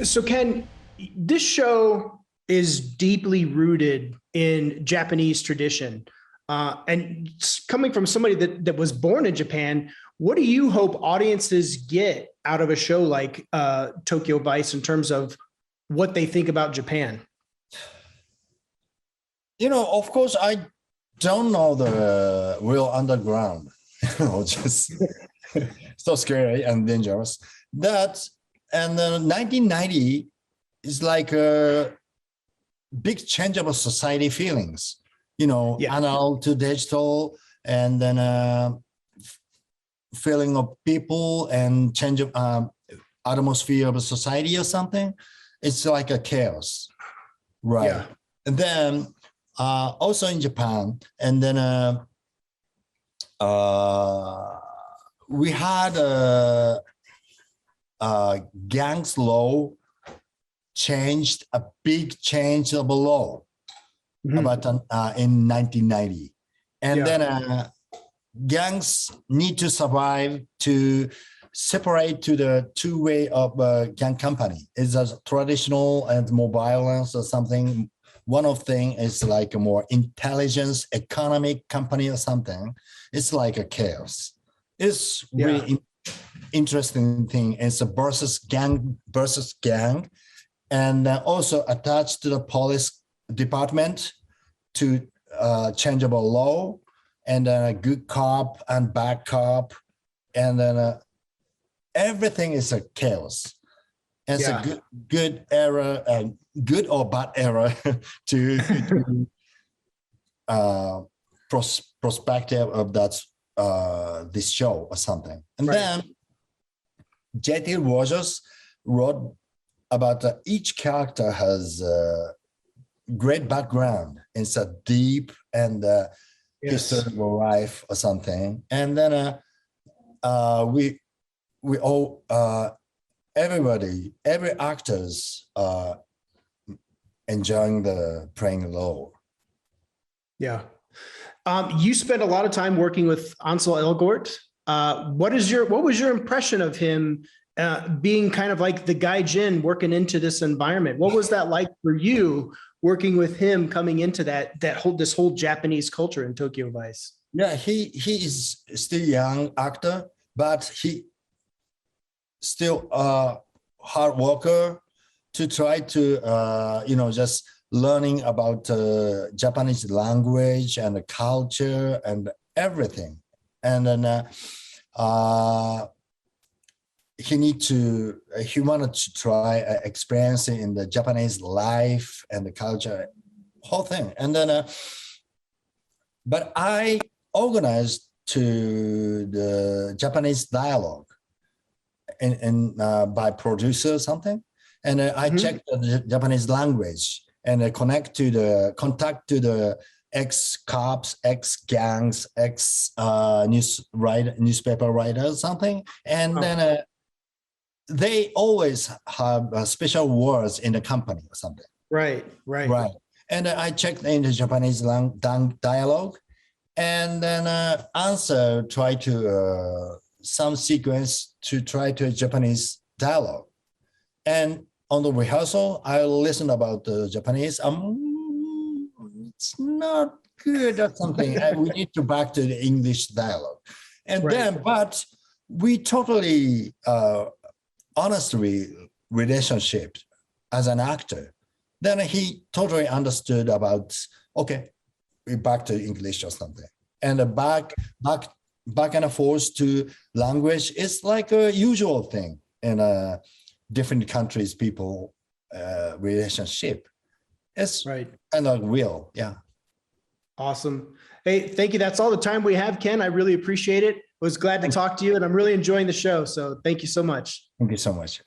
So Ken, this show is deeply rooted in Japanese tradition. And coming from somebody that was born in Japan, what do you hope audiences get out of a show like Tokyo Vice in terms of what they think about Japan? Of course, I don't know the real underground. Just so scary and dangerous. That and 1990 is like a big change of society feelings. Yeah. Analog to digital, and then feeling of people and change of atmosphere of a society or something. It's like a chaos, right? Yeah. And then also in Japan, and then we had gangs law changed, a big change of a law about in 1990, and then gangs need to survive to separate to the two-way of gang company. It's a traditional and more violence or something. One of thing is like a more intelligence economic company or something. It's like a chaos. It's really interesting thing. It's a versus gang, and also attached to the police department to changeable law, and then a good cop and bad cop, and then everything is a chaos. It's a good era, good or bad era to perspective of that this show or something. And then J.T. Rogers wrote about each character has a great background. It's a deep and historical life or something. And then we all everybody, every actors enjoying the playing role. Yeah. You spent a lot of time working with Ansel Elgort. What was your impression of him being kind of like the gaijin working into this environment? What was that like for you working with him coming into this whole Japanese culture in Tokyo Vice? Yeah, he is still young actor, but he still a hard worker to try to just learning about Japanese language and the culture and everything. And then he wanted to try experiencing in the Japanese life and the culture, whole thing. And then but I organized to the Japanese dialogue and by producer or something, and I checked the Japanese language and contact to the ex-cops, ex-gangs, newspaper writers, something, and then they always have special words in the company or something. Right. And I checked in the Japanese dialogue, and then answer try to some sequence to try to Japanese dialogue. And on the rehearsal, I listened about the Japanese. It's not good or something. We need to back to the English dialogue. And then, but we totally honestly relationship as an actor. Then he totally understood about, okay, we back to English or something. And back and forth to language is like a usual thing in different countries, people relationship. It's kind of real. Yeah. Awesome. Hey, thank you. That's all the time we have, Ken. I really appreciate it. Was glad to talk to you, and I'm really enjoying the show. So thank you so much. Thank you so much.